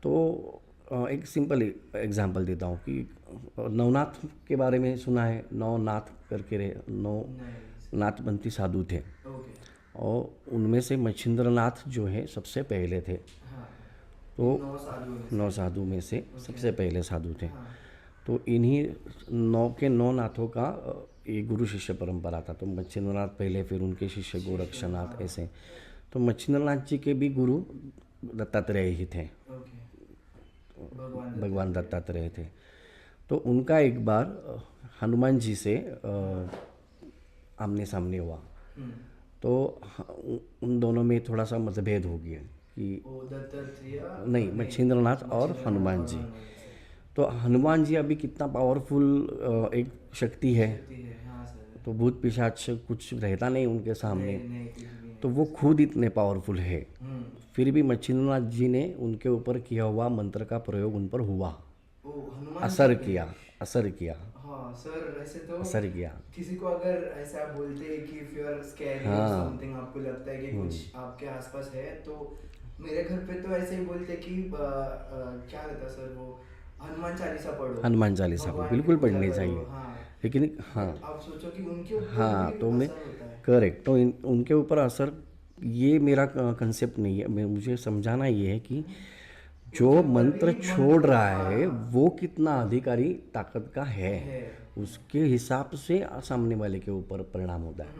तो एक सिंपल एग्जांपल देता हूँ कि नवनाथ के बारे में सुना है। नवनाथ करके नौ नाथपंथी साधु थे, और उनमें से मच्छिंद्रनाथ जो है सबसे पहले थे। तो 9 साधु में से सबसे पहले साधु थे। तो इन्हीं 9 नाथों का ये गुरु शिष्य परंपरा था। तो मच्छिंद्रनाथ पहले, फिर उनके शिष्य गोरक्षनाथ, ऐसे। तो मच्छिंद्रनाथ जी के भी गुरु दत्तात्रेय ही थे, भगवान दत्तात्रेय थे। तो उनका एक बार हनुमान जी से आमने सामने हुआ। तो उन दोनों में थोड़ा सा मतभेद हो गया कि नहीं, मच्छिंद्रनाथ और हनुमान जी। तो हनुमान जी अभी कितना पावरफुल एक शक्ति है, तो भूत पिशाच कुछ रहता नहीं उनके सामने, तो वो खुद इतने पावरफुल है। फिर भी मच्छिंद्रनाथ जी ने उनके ऊपर किया हुआ मंत्र का प्रयोग उन पर हुआ, असर किया। हाँ सर, ऐसे तो असर किया। किसी को अगर ऐसा बोलते हैं कि इफ यू आर स्कैरी और समथिंग, आपको लगता है कि कुछ आपके आसपास है, तो मेरे घर पे तो ऐसे ही बोलते कि क्या रहता सर, वो हनुमान चालीसा पढ़ो। हनुमान चालीसा बिल्कुल पढ़नी चाहिए। लेकिन हाँ, आप सोचो कि उनके ऊपर हाँ, भी तो मैं असर होता है। करेक्ट, तो उनके ऊपर असर, ये मेरा कंसेप्ट नहीं है। मुझे समझाना ये है कि जो मंत्र छोड़ रहा है वो कितना अधिकारी ताकत का है, उसके हिसाब से सामने वाले के ऊपर परिणाम होता है,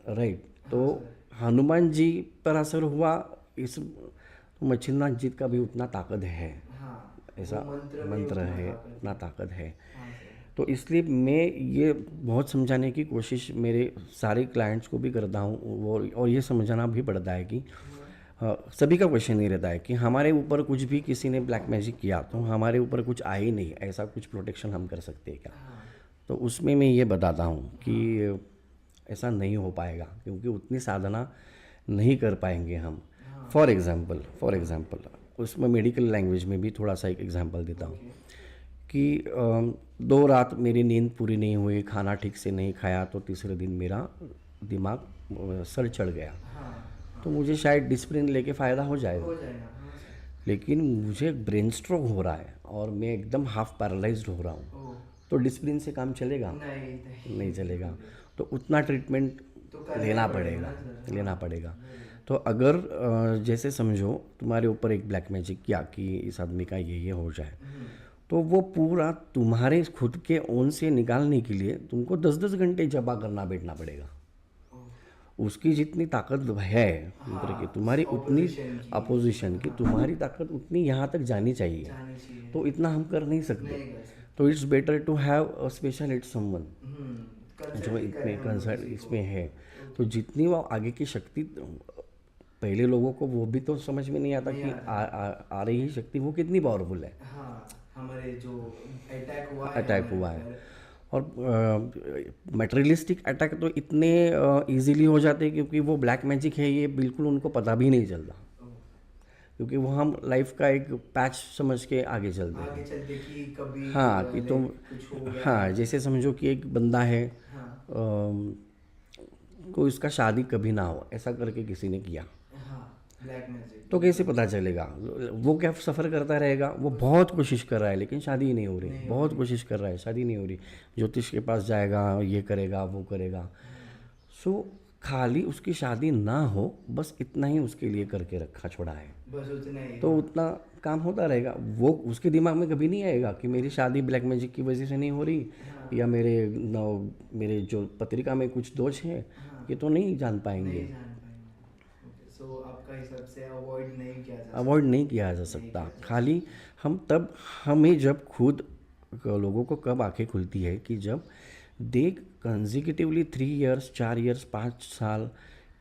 राइट। तो हनुमान जी पर असर हुआ, इस मच्छिंद्रनाथ जी का भी उतना ताकत है, ऐसा मंत्र है, उतना ताकत है। तो इसलिए मैं ये बहुत समझाने की कोशिश मेरे सारे क्लाइंट्स को भी करता हूँ, और ये समझाना भी पड़ता है कि सभी का क्वेश्चन नहीं रहता है कि हमारे ऊपर कुछ भी किसी ने ब्लैक मैजिक किया तो हमारे ऊपर कुछ आए ही नहीं, ऐसा कुछ प्रोटेक्शन हम कर सकते हैं क्या? तो उसमें मैं ये बताता हूँ कि ऐसा नहीं हो पाएगा, क्योंकि उतनी साधना नहीं कर पाएंगे हम। फॉर एग्ज़ाम्पल उसमें मेडिकल लैंग्वेज में भी थोड़ा सा एक एग्जांपल देता हूँ कि 2 रात मेरी नींद पूरी नहीं हुई, खाना ठीक से नहीं खाया, तो तीसरे दिन मेरा दिमाग सर चढ़ गया। तो मुझे शायद डिस्प्रिन लेके फ़ायदा हो जाएगा, लेकिन मुझे ब्रेन स्ट्रोक हो रहा है और मैं एकदम हाफ पैरालाइज्ड हो रहा हूँ, तो डिस्प्रिन से काम चलेगा? नहीं चलेगा। तो उतना ट्रीटमेंट लेना पड़ेगा। तो अगर जैसे समझो तुम्हारे ऊपर एक ब्लैक मैजिक किया कि इस आदमी का ये हो जाए, तो वो पूरा तुम्हारे खुद के ओन से निकालने के लिए तुमको 10-10 घंटे जपा करना बैठना पड़ेगा। उसकी जितनी ताकत है मंत्र की, तुम्हारी उतनी अपोजिशन की तुम्हारी ताकत उतनी यहाँ तक जानी चाहिए, तो इतना हम कर नहीं सकते। तो it's better to have a specialist someone जो इतने कंसर्ट इसमें है। तो जितनी वो आगे की शक्ति, पहले लोगों को वो भी तो समझ में नहीं आता कि आ रही है शक्ति वो कितनी पावरफुल है। हमारे जो अटैक हुआ है, और मटेरियलिस्टिक अटैक तो इतने इजीली हो जाते हैं, क्योंकि वो ब्लैक मैजिक है ये बिल्कुल उनको पता भी नहीं चलता, क्योंकि वो हम लाइफ का एक पैच समझ के आगे चलते हैं कि कभी कि तुम जैसे समझो कि एक बंदा है, कोई इसका शादी कभी ना हो, ऐसा करके किसी ने किया, तो कैसे पता चलेगा? वो क्या सफ़र करता रहेगा? वो बहुत कोशिश कर रहा है लेकिन शादी ही नहीं हो रही, बहुत कोशिश कर रहा है, शादी नहीं हो रही, ज्योतिष के पास जाएगा, ये करेगा वो करेगा। सो खाली उसकी शादी ना हो, बस इतना ही उसके लिए करके रखा छोड़ा है, बस उतना ही। तो उतना काम होता रहेगा। वो उसके दिमाग में कभी नहीं आएगा कि मेरी शादी ब्लैक मैजिक की वजह से नहीं हो रही, या मेरे जो पत्रिका में कुछ दोष है, ये तो नहीं जान पाएंगे। सो आपका हिसाब से अवॉइड नहीं किया जा सकता। खाली हमें जब खुद लोगों को कब आंखें खुलती है कि जब देख कंजिक्यूटिवली 3 इयर्स 4 इयर्स 5 साल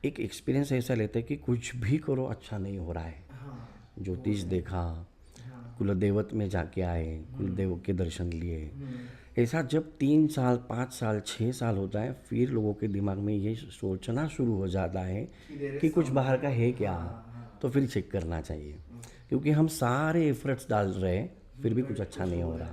एक एक्सपीरियंस ऐसा लेते हैं कि कुछ भी करो अच्छा नहीं हो रहा है। ज्योतिष देखा, कुलदेवत में जाके आए, कुलदेव के दर्शन लिए, ऐसा जब 3 साल 5 साल 6 साल होता है, फिर लोगों के दिमाग में ये सोचना शुरू हो जाता है कि कुछ बाहर का है क्या, तो फिर चेक करना चाहिए, क्योंकि हम सारे एफर्ट्स डाल रहे हैं फिर भी कुछ अच्छा नहीं हो रहा।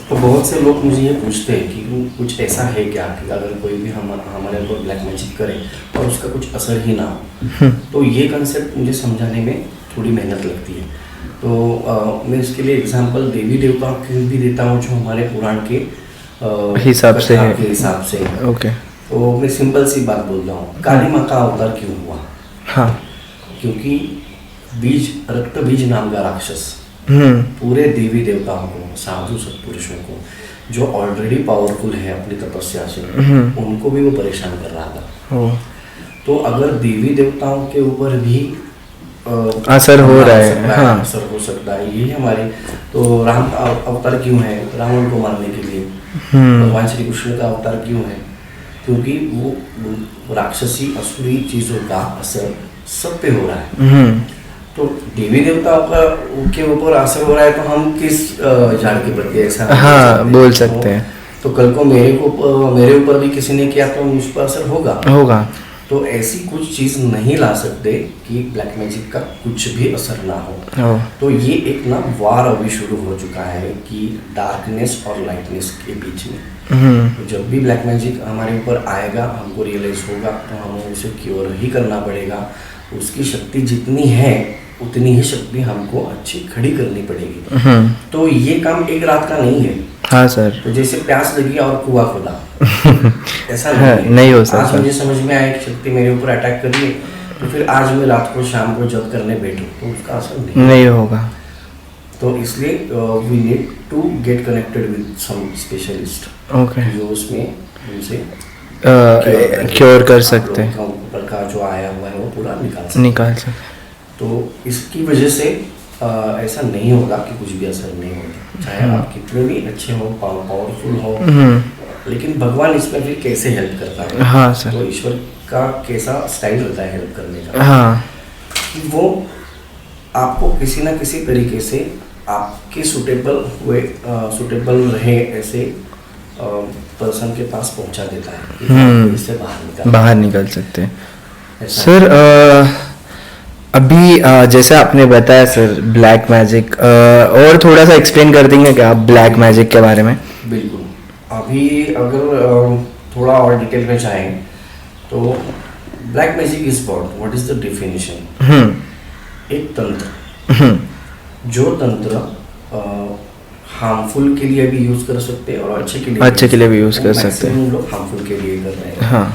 तो बहुत से लोग मुझे ये पूछते हैं कि कुछ ऐसा है क्या कि अगर कोई भी हमारे ऊपर ब्लैक मैजिक करे और उसका कुछ असर ही ना हो। तो ये कंसेप्ट मुझे समझाने में थोड़ी मेहनत लगती है। तो मैं इसके लिए एग्जांपल देवी देवताओं की भी देता हूँ, जो हमारे पुराण के हिसाब से ओके। तो मैं सिंपल सी बात बोल रहा हूँ, काली माँ का अवतार क्यों हुआ? हाँ, क्योंकि रक्त बीज नाम का राक्षस पूरे देवी देवताओं को, साधु सत्पुरुषों को, जो ऑलरेडी पावरफुल है अपनी तपस्या से, उनको भी वो परेशान कर रहा था। तो अगर देवी देवताओं के ऊपर भी असर हो रहा है, हाँ, असर हो सकता है, ये हमारे। तो राम का अवतार क्यों है? रावण को मारने के लिए। भगवान श्री कृष्ण का अवतार क्यों है? क्योंकि वो राक्षसी असुरी चीजों का असर सब पे हो रहा है। तो देवी देवताओं का के ऊपर असर हो रहा है, तो हम किस झाड़ के प्रति ऐसा बोल सकते हैं? तो कल को मेरे ऊपर भी किसी ने किया तो उस पर असर होगा। तो ऐसी कुछ चीज नहीं ला सकते कि ब्लैक मैजिक का कुछ भी असर ना हो। तो ये एक ना वार अभी शुरू हो चुका है कि डार्कनेस और लाइटनेस के बीच में। तो जब भी ब्लैक मैजिक हमारे ऊपर आएगा, हमको रियलाइज होगा, तो हमें उसे क्योर ही करना पड़ेगा। उसकी शक्ति जितनी है उतनी ही शक्ति हमको अच्छी खड़ी करनी पड़ेगी। तो ये काम एक रात का नहीं है। हाँ सर। तो जैसे प्यास लगी और कुआं खोदा, ऐसा नहीं हो सकता। आज मुझे समझ में आया कि शक्ति मेरे ऊपर अटैक कर रही है, तो फिर आज मैं रात को शाम को जब करने बैठूं तो उसका असर नहीं होगा। तो इसलिए we need to get connected with some specialist, जो उसमें उनसे क्योर कर सकते हैं, ऊपर का जो आया हुआ है वो पूरा निकाल सकते। तो इसकी वजह से ऐसा नहीं होगा कि कुछ भी असर नहीं होगा, चाहे आप कितने भी अच्छे हो, पावरफुल हो, लेकिन भगवान इसमें फिर कैसे हेल्प करता है? हाँ सर। तो ईश्वर का कैसा स्टाइल रहता है हेल्प करने का? हाँ, कि वो आपको किसी ना किसी तरीके से आपके सुटेबल रहे ऐसे पर्सन के पास पहुंचा देता है कि इससे बाहर निकल सकते हैं। सर अभी जैसे आपने बताया सर ब्लैक मैजिक, और थोड़ा सा एक्सप्लेन कर देंगे क्या आप ब्लैक मैजिक के बारे में? बिल्कुल। अभी अगर थोड़ा और डिटेल में जाएं तो black magic is what is the definition? एक तंत्र, जो तंत्र हार्मफुल के लिए भी यूज कर सकते हैं और अच्छे के लिए भी यूज कर सकते हैं। हम लोग हार्मफुल के लिए कर रहे हैं। हाँ।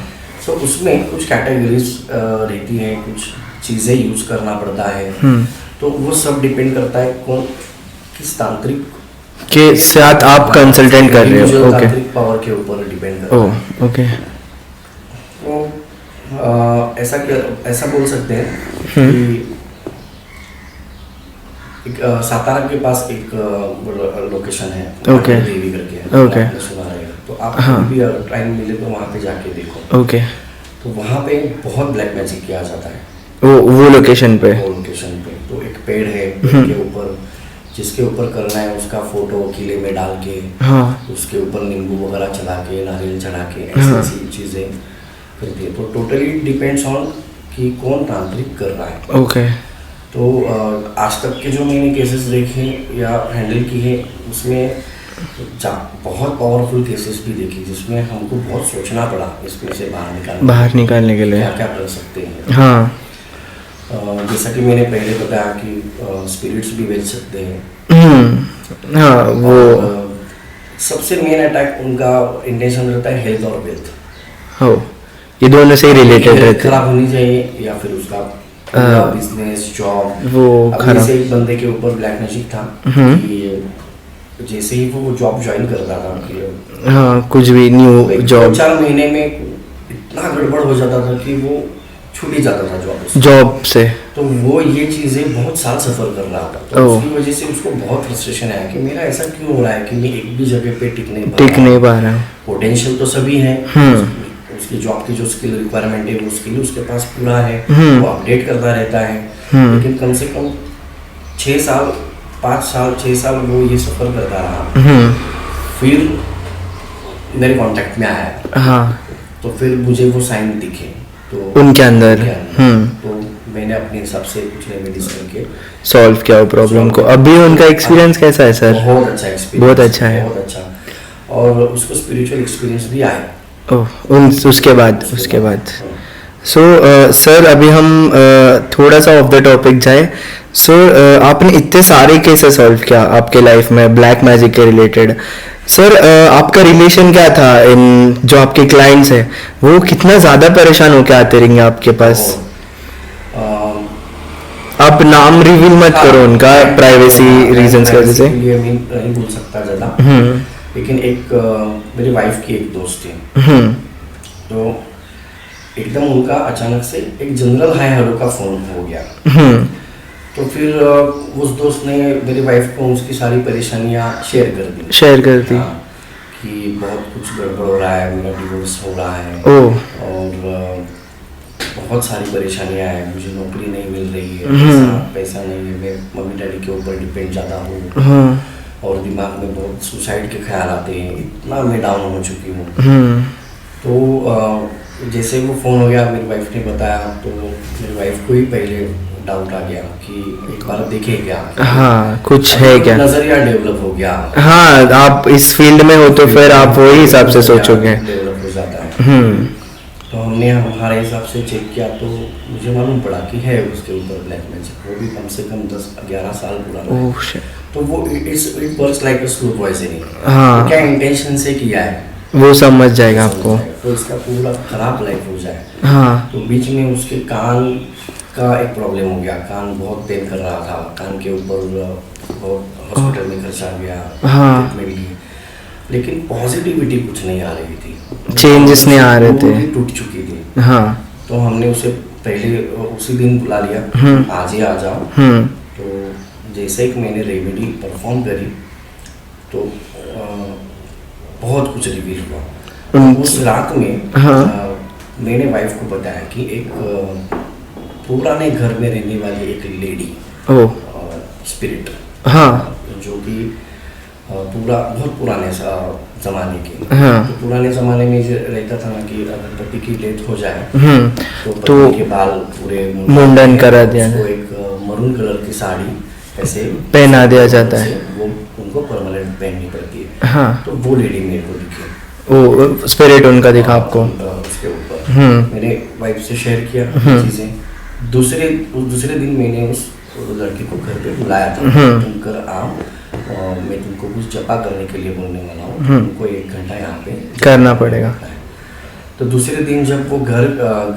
तो उसमें कुछ कैटेगरीज रहती हैं, कुछ चीजें यूज करना पड़ता है। तो वो सब डिपेंड करता है कौन किस तांत्रिक के साथ आप कंसल्टेंट कर रहे हो। ओके। तांत्रिक पावर के ऊपर डिपेंड करता है। ओके। तो ऐसा बोल सकते हैं कि सातारा के पास एक लोकेशन है, देवी करके, ओके, सुना रहेगा। तो आप भी टाइम मिले तो वहाँ पे जाके देखो। ओके। तो वहाँ पे बहुत ब्लैक मैजिक किया जाता है वो लोकेशन पे। तो एक पेड़ है, पेड़ के ऊपर जिसके ऊपर करना है उसका फोटो किले में डाल के, उसके ऊपर नींबू वगैरह चढ़ा के, नारियल चढ़ा के, ऐसी चीजें करती है। तो टोटली डिपेंड्स ऑन कि कौन तांत्रिक कर रहा है। ओके। तो आज तक के जो मैंने केसेस देखे या हैंडल किए उसमें बहुत पावरफुल केसेस भी देखे जिसमें हमको बहुत सोचना पड़ा इसमें से बाहर निकालने के लिए क्या कर सकते हैं। हाँ। जैसा कि मैंने पहले बताया कि स्पिरिट्स भी बेच सकते हैं। हाँ, वो सबसे मेन अटैक उनका इंटेंशन रहता है हेल्थ और वेल्थ। हो, ये दोनों से रिलेटेड हेल्थ रहते हैं। खराब होनी चाहिए या फिर उसका बिजनेस जॉब वो अब खराब। जैसे एक बंदे के ऊपर ब्लैक मैजिक था कि जैसे ही वो जॉब ज्वाइन करता था कि हाँ, कुछ भी न्यू जॉब 4 महीने में इतना गड़बड़ हो जाता था कि वो छूट ही जाता था जॉब से। जॉब से। तो वो ये चीज़ें बहुत साल सफ़र कर रहा था, तो ओह। उसकी वजह से उसको बहुत फ्रस्ट्रेशन आया कि मेरा ऐसा क्यों हो रहा है कि मैं एक भी जगह पे टिक नहीं पा रहा हूँ। पोटेंशियल तो सभी है, उसकी जॉब की जो स्किल रिक्वायरमेंट है वो स्किल उसके पास पूरा है, वो अपडेट करता रहता है, लेकिन कम से कम 6 साल 5 साल 6 साल वो ये सफ़र करता रहा। फिर मेरे कांटेक्ट में आया, हाँ, तो फिर मुझे वो साइन दिखे तो उनके अंदर तो मैंने अपने हिसाब से कुछ रेमेडीज करके सॉल्व किया वो प्रॉब्लम को। अभी उनका एक्सपीरियंस कैसा है सर? बहुत अच्छा एक्सपीरियंस, बहुत अच्छा है। बहुत अच्छा, और उसको स्पिरिचुअल एक्सपीरियंस भी आया। ओह, उसके बाद सो सर अभी हम थोड़ा सा ऑफ द टॉपिक जाए। सो आपने इतने सारे केसेस सॉल्व किया आपके लाइफ में ब्लैक मैजिक के रिलेटेड। सर आपका रिलेशन क्या था इन जो आपके क्लाइंट्स हैं, वो कितना ज़्यादा परेशान होकर आते रहेंगे आपके पास? आप नाम रिवील मत करो उनका, प्राइवेसी रीजंस की वजह से। ये मैं नहीं बोल सकता ज़्यादा, लेकिन एक मेरी वाइफ की एक दोस्त थी, तो एकदम उनका अचानक से एक जनरल हाई हेलो का फ़ोन हो गया। तो फिर उस दोस्त ने मेरी वाइफ को उसकी सारी परेशानियां शेयर कर दी। हाँ, कि बहुत कुछ गड़बड़ हो रहा है, मेरा डिवोर्स हो रहा है, और बहुत सारी परेशानियां हैं, मुझे नौकरी नहीं मिल रही है, पैसा नहीं है, मैं मम्मी डैडी के ऊपर डिपेंड ज़्यादा हूँ, और दिमाग में बहुत सुसाइड के ख्याल आते हैं, इतना मैं डाउन हो चुकी हूँ। तो जैसे वो फ़ोन हो गया, मेरी वाइफ ने बताया, तो मेरी वाइफ को ही पहले डाउट आ गया कि एक बार देखे क्या, हाँ, कुछ है क्या, नजरिया डेवलप हो गया। हाँ, आप इस फील्ड में हो तो फिर आप वही हिसाब से सोचोगे, डेवलप हो जाता है। तो हमने हमारे हिसाब से चेक किया, तो मुझे मालूम पड़ा कि है उसके ऊपर ब्लैक मैजिक, वो भी कम से कम 10-11 साल पुराना है। तो वो it works like a slow poisoning. हाँ, क्या इंटेंशन से किया है वो समझ जाएगा आपको, तो इसका पूरा खराब लाइफ हो जाए। हाँ, तो बीच में उसके कान का एक प्रॉब्लम हो गया, कान बहुत पेन कर रहा था, कान के ऊपर बहुत हॉस्पिटल में खर्चा गया, ट्रीटमेंट ली, लेकिन पॉजिटिविटी कुछ नहीं आ रही थी, चेंजेस नहीं आ रहे थे, टूट चुकी थी। हाँ, तो हमने उसे पहले उसी दिन बुला लिया, आज ही आ जाओ। तो जैसे ही मैंने रेमेडी परफॉर्म करी, तो बहुत कुछ रिवील हुआ। उस रात में मैंने वाइफ को बताया कि एक पुराने घर में रहने वाली एक लेडी स्पिरिट, हाँ, जो कि बहुत पुराने ज़माने की, तो पुराने ज़माने में रहता था ना कि अगर पति की डेथ हो जाए तो पति के बाल पूरे मुंडन करा दिया, तो एक मरून कलर की साड़ी ऐसे पहना दिया जाता है, वो उनको परमानेंट पहननी पड़ती है। हाँ, तो वो लेडी मेरे को दिखी, वो स्पिरिट उनका दिखा आपको, उसके ऊपर मैंने वाइफ से शेयर किया चीज़ें। दूसरे दिन मैंने उस लड़की को घर पे बुलाया था, तुम कर आओ, और मैं तुमको कुछ जपा करने के लिए बोलने वाला हूँ, तुमको 1 घंटा यहाँ पे करना पड़ेगा। तो दूसरे दिन जब वो घर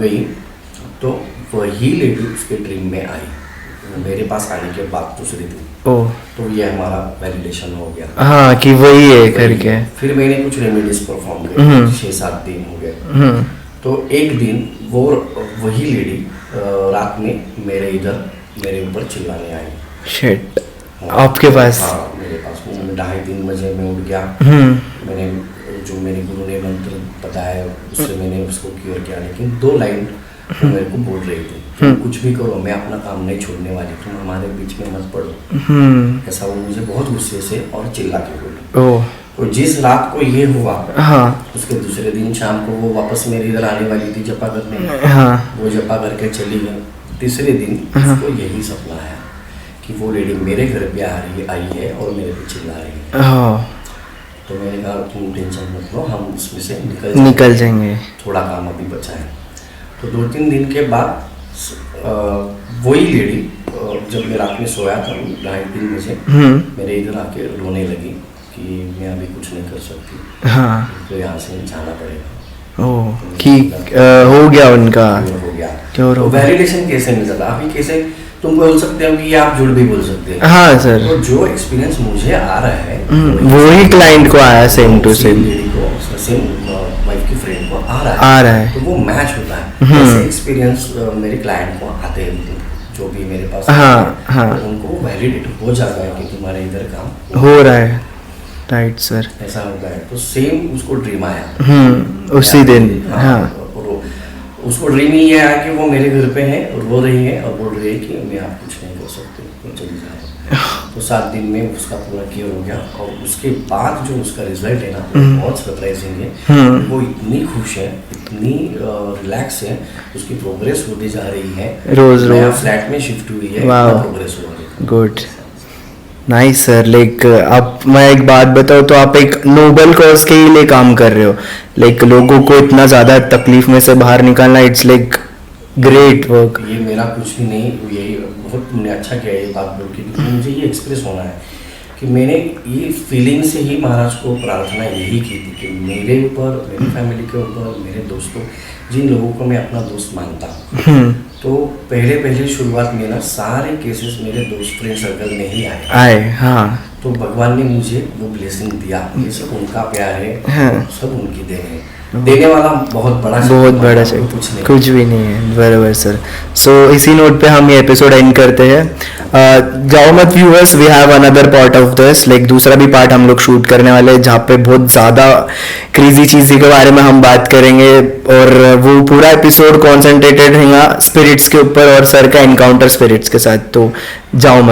गई, तो वही लेडी उसके ड्रीम में आई, मेरे पास आने के बाद दूसरे दिन। तो ये हमारा वैलिडेशन हो गया, हाँ, कि वही है करके। फिर मैंने कुछ रेमेडीज परफॉर्म किए, 6-7 दिन हो गए। तो एक दिन वही लेडी रात में मेरे ऊपर चिल्लाने आई, शिट, आपके पास? हाँ, मेरे पास। 2:30-3 बजे मैं उठ गया, मैंने जो मेरे गुरु ने मंत्र बताया उससे मैंने उसको क्योर किया, लेकिन 2 लाइन मेरे को बोल रही थी, तुम कुछ भी करो, मैं अपना काम नहीं छोड़ने वाली, तुम हमारे बीच में मत पड़ो। ऐसा वो मुझे बहुत गुस्से से और चिल्ला के बोली। तो जिस रात को ये हुआ, हाँ, उसके दूसरे दिन शाम को वो वापस मेरे इधर आने वाली थी जपा करने, हाँ, वो जपा करके चली गई। तीसरे दिन उसको यही सपना आया कि वो लेडी मेरे घर पे आई है और मेरे पे चिल्ला रही है। तो मैंने कहा तुम टेंशन मत लो, हम उसमें से निकल जाएंगे, थोड़ा काम अभी बचा है। तो 2-3 दिन के बाद वही लेडी जब मैं रात में सोया था 2:30-3 बजे मेरे इधर आके रोने लगी कि मैं अभी कुछ नहीं कर सकती, हाँ, तो यहाँ से जाना पड़ेगा। ओह कि हो गया उनका हो गया। क्योर तो हो गया। वैलिडेशन कैसे मिल जाता, अभी कैसे तुम बोल सकते हो कि आप झूठ भी बोल सकते हैं। हाँ सर, तो जो एक्सपीरियंस मुझे आ रहा है वही क्लाइंट को आया सेम टू सेम लेडी को, सेम वाइफ की फ्रेंड को आ रहा है। तो वो मैच होता है। ऐसे एक्सपीरियंस मेरे क्लाइंट को आते हैं, जो भी मेरे पास हाँ, आते हैं, हाँ। तो उनको वैलिडेट हो जाता है कि तुम्हारे इधर काम हो रहा है। Right sir. ऐसा होता है। तो सेम उसको ड्रीम आया उसी दिन। हाँ और उसको ड्रीम ही आया कि वो मेरे घर पे है और रो रही है और बोल रही है कि मैं आप कुछ नहीं कर सकते, तो चली जाए। तो 7 दिन में उसका पूरा क्योर हो गया और उसके बाद जो उसका रिजल्ट है ना वो बहुत सरप्राइजिंग है। वो इतनी खुश है, इतनी रिलैक्स है, उसकी प्रोग्रेस होती जा रही है, रोज नया रोज। फ्लैट में शिफ्ट हुई है, Wow. प्रोग्रेस हो रही है। Good, nice sir. लाइक आप, मैं एक बात बताऊँ तो आप एक नोबल कॉज के ही लिए काम कर रहे हो। लाइक लोगों को इतना ज़्यादा तकलीफ में से बाहर निकालना, इट्स लाइक ग्रेट वर्क। ये मेरा कुछ भी नहीं, यही बहुत तुमने अच्छा किया ये बात बोल के, क्योंकि मुझे ये एक्सप्रेस होना है कि मैंने ये फीलिंग से ही महाराज को प्रार्थना यही की थी कि मेरे ऊपर, मेरी फैमिली के ऊपर, मेरे दोस्तों, जिन लोगों को मैं अपना दोस्त मानता हूँ, तो पहले शुरुआत में ना सारे केसेस मेरे दोस्त फ्रेंड सर्कल में ही आए। हाँ तो भगवान ने मुझे वो ब्लेसिंग दिया। ये सब उनका प्यार है, हाँ। सब उनकी देन है। देने वाला बहुत बड़ा शक्ति, कुछ भी नहीं है। बराबर सर। सो इसी नोट पे हम ये एपिसोड एंड करते हैं। जाओ मत viewers, we have another part of this, like दूसरा भी पार्ट हम लोग शूट करने वाले हैं, जहाँ पे बहुत ज़्यादा क्रेजी चीज़ के बारे में हम बात करेंगे, और वो पूरा एपिसोड कॉन्सेंट्रेटेड रहेगा स्पिरिट्स के ऊपर और सर का एनकाउंटर स्पिरिट्स के साथ। तो जाओ मत।